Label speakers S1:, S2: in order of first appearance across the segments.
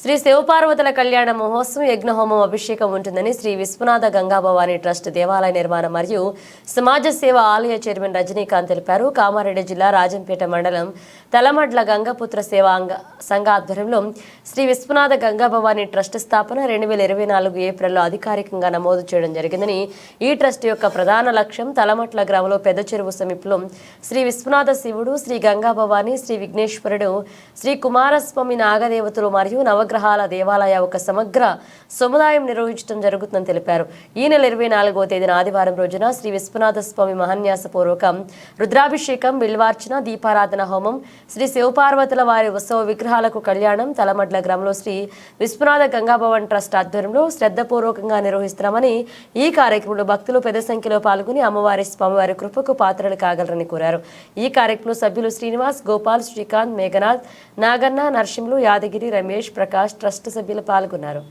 S1: శ్రీ శివపార్వతుల కళ్యాణ మహోత్సవం యజ్ఞహోమం అభిషేకం ఉంటుందని శ్రీ విశ్వనాథ గంగాభవాని ట్రస్ట్ దేవాలయ నిర్మాణం మరియు సమాజ సేవ ఆలయ చైర్మన్ రజనీకాంత్ తెలిపారు. కామారెడ్డి జిల్లా రాజంపేట మండలం తలమడ్ల గంగపుత్ర సేవా సంఘ ఆధ్వర్యంలో శ్రీ విశ్వనాథ గంగాభవాని ట్రస్ట్ స్థాపన 2024 ఏప్రిల్లో అధికారికంగా నమోదు చేయడం జరిగిందని, ఈ ట్రస్ట్ యొక్క ప్రధాన లక్ష్యం తలమట్ల గ్రామంలో పెద్ద చెరువు సమీపంలో శ్రీ విశ్వనాథ శివుడు, శ్రీ గంగాభవాని, శ్రీ విఘ్నేశ్వరుడు, శ్రీ కుమారస్వామి నాగదేవతలు మరియు నవగ్రహాల దేవాలయ ఒక సమగ్ర సముదాయం నిర్వహించడం జరుగుతుందని తెలిపారు. ఈ నెల 24వ తేదీన ఆదివారం రోజున శ్రీ విశ్వనాథ స్వామి మహాన్యాసపూర్వకం రుద్రాభిషేకం, బిల్వార్చన, దీపారాధన హోమం, శ్రీ శివపార్వతుల వారి ఉత్సవ విగ్రహాలకు కళ్యాణం తలమడ్ల గ్రామంలో శ్రీ విశ్వనాథ గంగాభవన్ ట్రస్ట్ ఆధ్వర్యంలో శ్రద్ధపూర్వకంగా నిర్వహిస్తున్నామని, ఈ కార్యక్రమంలో భక్తులు పెద్ద సంఖ్యలో పాల్గొని అమ్మవారి స్వామివారి కృపకు పాత్రలు కాగలరని కోరారు. ఈ కార్యక్రమంలో సభ్యులు శ్రీనివాస్, గోపాల్, శ్రీకాంత్, మేఘనాథ్, నాగన్న, నరసింహులు, యాదగిరి, రమేష్, ప్రకాష్, ట్రస్ట్ సభ్యులు పాల్గొన్నారు.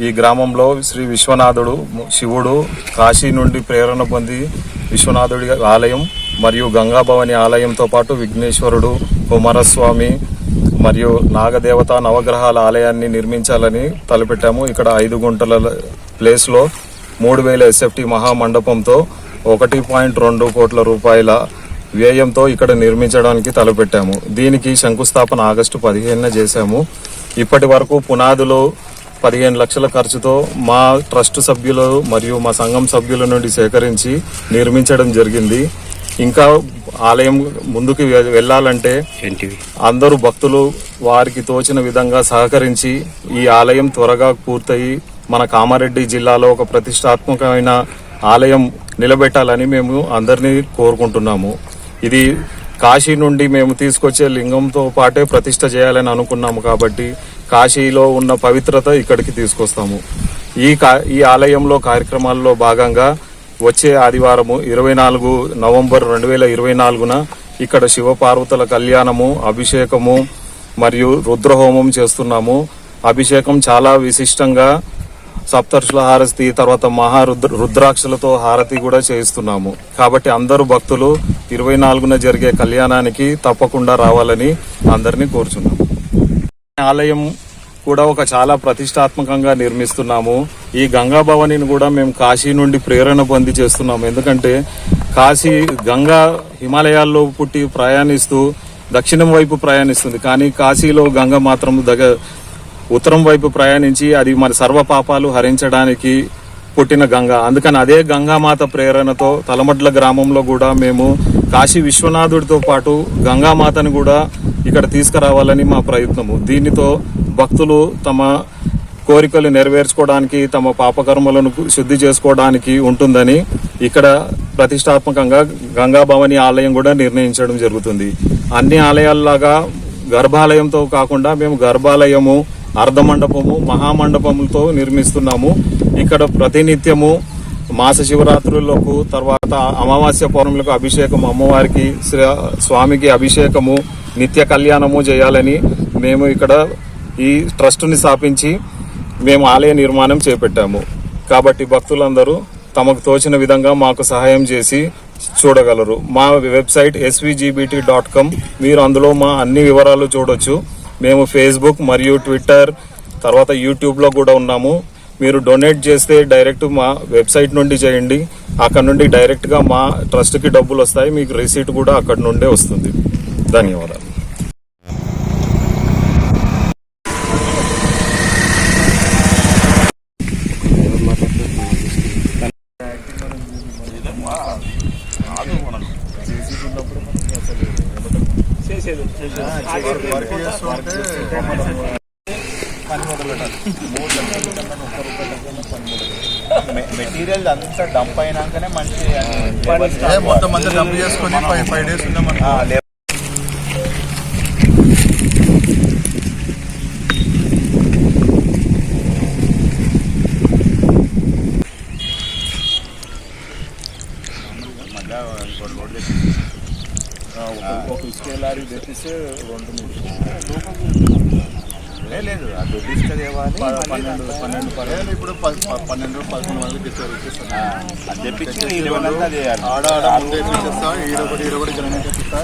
S2: ఈ గ్రామంలో శ్రీ విశ్వనాథుడు శివుడు కాశీ నుండి ప్రేరణ పొంది విశ్వనాథుడి ఆలయం మరియు గంగాభవాని ఆలయంతో పాటు విఘ్నేశ్వరుడు, కుమారస్వామి మరియు నాగదేవత నవగ్రహాల ఆలయాన్ని నిర్మించాలని తలపెట్టాము. ఇక్కడ 5 గుంటల ప్లేస్లో 3000 SFT మహామండపంతో 1.2 కోట్ల రూపాయల వ్యయంతో ఇక్కడ నిర్మించడానికి తలపెట్టాము. దీనికి శంకుస్థాపన ఆగస్టు 15న చేశాము. ఇప్పటి వరకు పునాదులు 15 లక్షల ఖర్చుతో మా ట్రస్ట్ సభ్యులు మరియు మా సంఘం సభ్యుల నుండి సేకరించి నిర్మించడం జరిగింది. ఇంకా ఆలయం ముందుకు వెళ్లాలంటే అందరూ భక్తులు వారికి తోచిన విధంగా సహకరించి ఈ ఆలయం త్వరగా పూర్తయి మన కామారెడ్డి జిల్లాలో ఒక ప్రతిష్టాత్మకమైన ఆలయం నిలబెట్టాలని మేము అందరినీ కోరుకుంటున్నాము. ఇది కాశీ నుండి మేము తీసుకొచ్చే లింగంతో పాటే ప్రతిష్ట చేయాలని అనుకున్నాము కాబట్టి కాశీలో ఉన్న పవిత్రత ఇక్కడికి తీసుకొస్తాము. ఈ ఆలయంలో కార్యక్రమాల్లో భాగంగా వచ్చే ఆదివారము 24 నవంబర్ 2024న ఇక్కడ శివపార్వతుల కళ్యాణము, అభిషేకము మరియు రుద్రహోమం చేస్తున్నాము. అభిషేకం చాలా విశిష్టంగా సప్తర్షుల హారతి, తర్వాత రుద్రాక్షలతో హారతి కూడా చేయిస్తున్నాము. కాబట్టి అందరూ భక్తులు 24న జరిగే కళ్యాణానికి తప్పకుండా రావాలని అందరినీ కోరుచున్నాము. ఆలయం కూడా ఒక చాలా ప్రతిష్టాత్మకంగా నిర్మిస్తున్నాము. ఈ గంగాభవానిని కూడా మేము కాశీ నుండి ప్రేరణ పొంది చేస్తున్నాము. ఎందుకంటే కాశీ గంగా హిమాలయాల్లో పుట్టి ప్రయాణిస్తూ దక్షిణం వైపు ప్రయాణిస్తుంది, కానీ కాశీలో గంగ మాత్రం ఉత్తరం వైపు ప్రయాణించి అది మన సర్వ పాపాలు హరించడానికి పుట్టిన గంగ. అందుకని అదే గంగామాత ప్రేరణతో తలమడ్ల గ్రామంలో కూడా మేము కాశీ విశ్వనాథుడితో పాటు గంగామాతను కూడా ఇక్కడ తీసుకురావాలని మా ప్రయత్నము. దీనితో భక్తులు తమ కోరికలు నెరవేర్చుకోవడానికి, తమ పాపకర్మలను శుద్ధి చేసుకోవడానికి ఉంటుందని ఇక్కడ ప్రతిష్టాత్మకంగా గంగాభవాని ఆలయం కూడా నిర్ణయించడం జరుగుతుంది. అన్ని ఆలయాల్లాగా గర్భాలయంతో కాకుండా మేము గర్భాలయము, అర్ధమండపము, మహామండపములతో నిర్మిస్తున్నాము. ఇక్కడ ప్రతినిత్యము మాస శివరాత్రులకు, తర్వాత అమావాస్య పౌర్ణములకు అభిషేకము, అమ్మవారికి స్వామికి అభిషేకము, నిత్య కళ్యాణము చేయాలని మేము ఇక్కడ ఈ ట్రస్టుని స్థాపించి మేము ఆలయ నిర్మాణం చేపట్టాము. కాబట్టి భక్తులందరూ తమకు తోచిన విధంగా మాకు సహాయం చేసి చూడగలరు. మా వెబ్సైట్ svgbt.com, మీరు అందులో మా అన్ని వివరాలు చూడొచ్చు. మేము ఫేస్బుక్ మరియు ట్విట్టర్, తర్వాత యూట్యూబ్లో కూడా ఉన్నాము. మీరు డొనేట్ చేస్తే డైరెక్ట్ మా వెబ్సైట్ నుండి చేయండి. అక్కడ నుండి డైరెక్ట్గా మా ట్రస్ట్కి డబ్బులు వస్తాయి. మీకు రిసీట్ కూడా అక్కడ నుండే వస్తుంది. ధన్యవాదాలు.
S3: మెటీరియల్ అంతా డంప్ అయినాకనే మంచి మొత్తం అంతా డంప్ చేసుకుని 5 days ఉన్నాం. ఒక ఇసుక లారీ తెప్పిస్తే 2 3
S4: లేదు అది దుడ్డిస్తే తేవాలి.
S3: 12 ఇప్పుడు 12 11 మందికి ఇచ్చేస్తాను.
S4: అది తెప్పించి ఈ లెవెల్ అంతా చేయాలి.
S3: ఆడ ముందే ఇచ్చేస్తా, ఈడొకటి జనం ఇచ్చేస్తా.